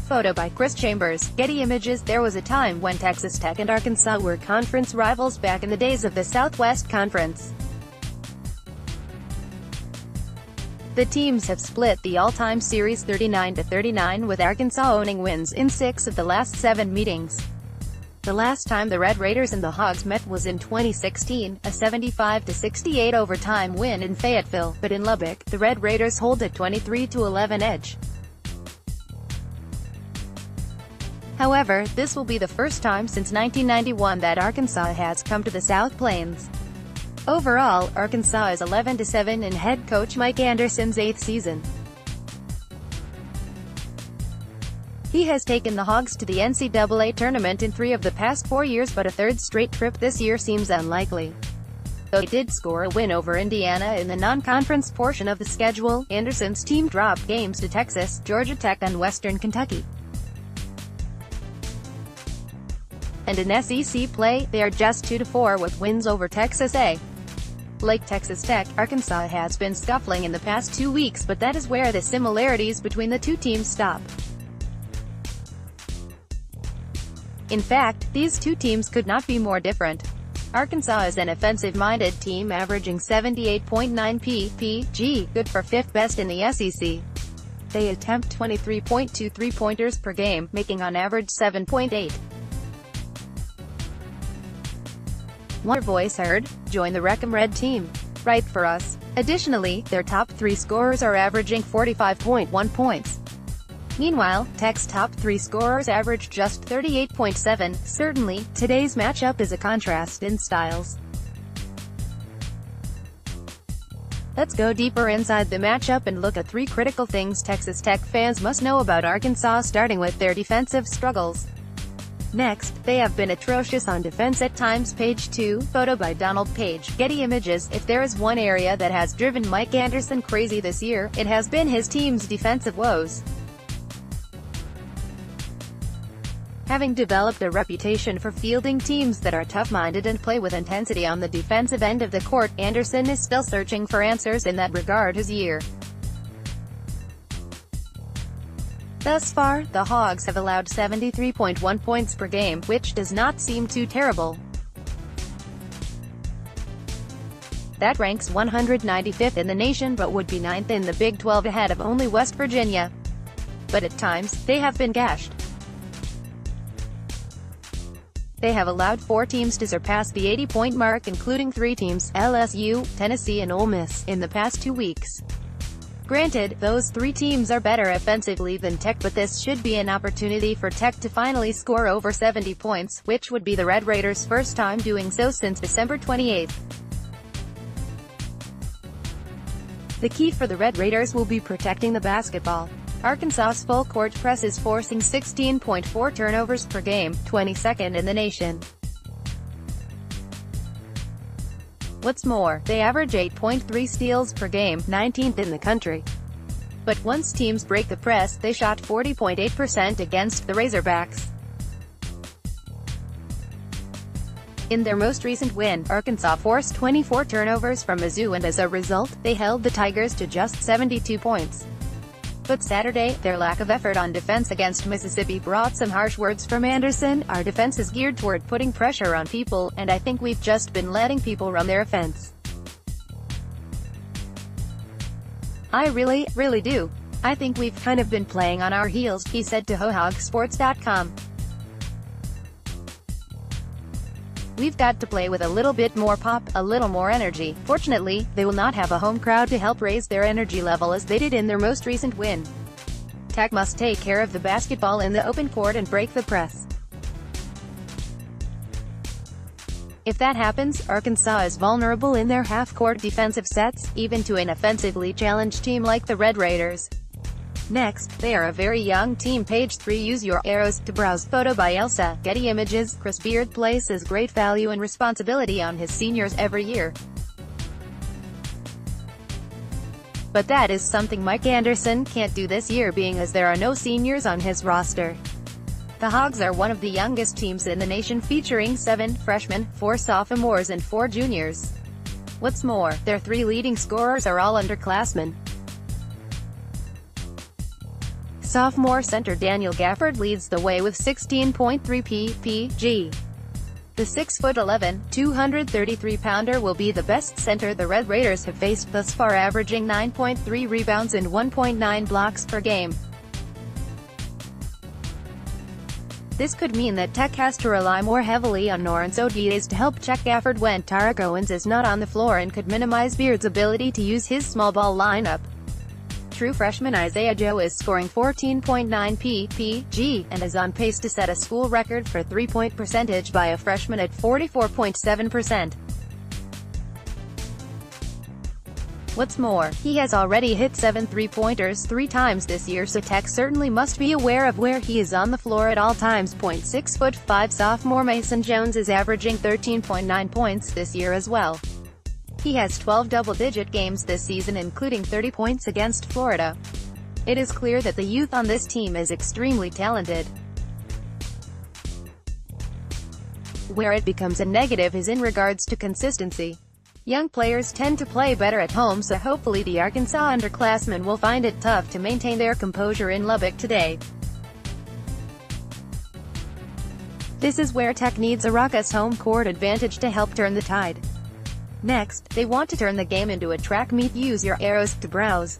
Photo by Chris Chambers, Getty Images. There was a time when Texas Tech and Arkansas were conference rivals back in the days of the Southwest Conference. The teams have split the all-time series 39-39, with Arkansas owning wins in 6 of the last 7 meetings. The last time the Red Raiders and the Hogs met was in 2016, a 75-68 overtime win in Fayetteville, but in Lubbock, the Red Raiders hold a 23-11 edge. However, this will be the first time since 1991 that Arkansas has come to the South Plains. Overall, Arkansas is 11-7 in head coach Mike Anderson's 8th season. He has taken the Hogs to the NCAA tournament in 3 of the past 4 years, but a third straight trip this year seems unlikely. Though they did score a win over Indiana in the non-conference portion of the schedule, Anderson's team dropped games to Texas, Georgia Tech and Western Kentucky. And in SEC play, they are just 2-4 with wins over Texas A. Like Texas Tech, Arkansas has been scuffling in the past 2 weeks, but that is where the similarities between the two teams stop. In fact, these two teams could not be more different. Arkansas is an offensive-minded team averaging 78.9 PPG, good for 5th best in the SEC. They attempt 23.2 three-pointers per game, making on average 7.8. One voice heard: join the Wreck 'em Red team. Right for us. Additionally, their top 3 scorers are averaging 45.1 points. Meanwhile, Tech's top 3 scorers average just 38.7. Certainly, today's matchup is a contrast in styles. Let's go deeper inside the matchup and look at 3 critical things Texas Tech fans must know about Arkansas, starting with their defensive struggles. Next, they have been atrocious on defense at times. Page 2, photo by Donald Page, Getty Images. If there is one area that has driven Mike Anderson crazy this year, it has been his team's defensive woes. Having developed a reputation for fielding teams that are tough-minded and play with intensity on the defensive end of the court, Anderson is still searching for answers in that regard this year. Thus far, the Hogs have allowed 73.1 points per game, which does not seem too terrible. That ranks 195th in the nation, but would be 9th in the Big 12, ahead of only West Virginia. But at times, they have been gashed. They have allowed 4 teams to surpass the 80-point mark, including 3 teams, LSU, Tennessee and Ole Miss, in the past 2 weeks. Granted, those 3 teams are better offensively than Tech, but this should be an opportunity for Tech to finally score over 70 points, which would be the Red Raiders' first time doing so since December 28. The key for the Red Raiders will be protecting the basketball. Arkansas's full-court press is forcing 16.4 turnovers per game, 22nd in the nation. What's more, they average 8.3 steals per game, 19th in the country. But once teams break the press, they shot 40.8% against the Razorbacks. In their most recent win, Arkansas forced 24 turnovers from Mizzou, and as a result, they held the Tigers to just 72 points. But Saturday, their lack of effort on defense against Mississippi brought some harsh words from Anderson. Our defense is geared toward putting pressure on people, and I think we've just been letting people run their offense. I really do. I think we've kind of been playing on our heels, he said to HogSports.com. We've got to play with a little bit more pop, a little more energy. Fortunately, they will not have a home crowd to help raise their energy level as they did in their most recent win. Tech must take care of the basketball in the open court and break the press. If that happens, Arkansas is vulnerable in their half-court defensive sets, even to an offensively challenged team like the Red Raiders. Next, they are a very young team. Page 3, use your arrows to browse. Photo by Elsa, Getty Images. Chris Beard places great value and responsibility on his seniors every year. But that is something Mike Anderson can't do this year, being as there are no seniors on his roster. The Hogs are one of the youngest teams in the nation, featuring 7 freshmen, 4 sophomores and 4 juniors. What's more, their 3 leading scorers are all underclassmen. Sophomore center Daniel Gafford leads the way with 16.3 PPG. The 6'11", 233-pounder will be the best center the Red Raiders have faced thus far, averaging 9.3 rebounds and 1.9 blocks per game. This could mean that Tech has to rely more heavily on Lawrence Odiez to help check Gafford when Tarek Owens is not on the floor, and could minimize Beard's ability to use his small ball lineup. True freshman Isaiah Joe is scoring 14.9 PPG, and is on pace to set a school record for three-point percentage by a freshman at 44.7%. What's more, he has already hit 7 three-pointers 3 times this year, so Tech certainly must be aware of where he is on the floor at all times. 6'5" sophomore Mason Jones is averaging 13.9 points this year as well. He has 12 double-digit games this season, including 30 points against Florida. It is clear that the youth on this team is extremely talented. Where it becomes a negative is in regards to consistency. Young players tend to play better at home, so hopefully the Arkansas underclassmen will find it tough to maintain their composure in Lubbock today. This is where Tech needs a raucous home court advantage to help turn the tide. Next, they want to turn the game into a track meet. Use your arrows to browse.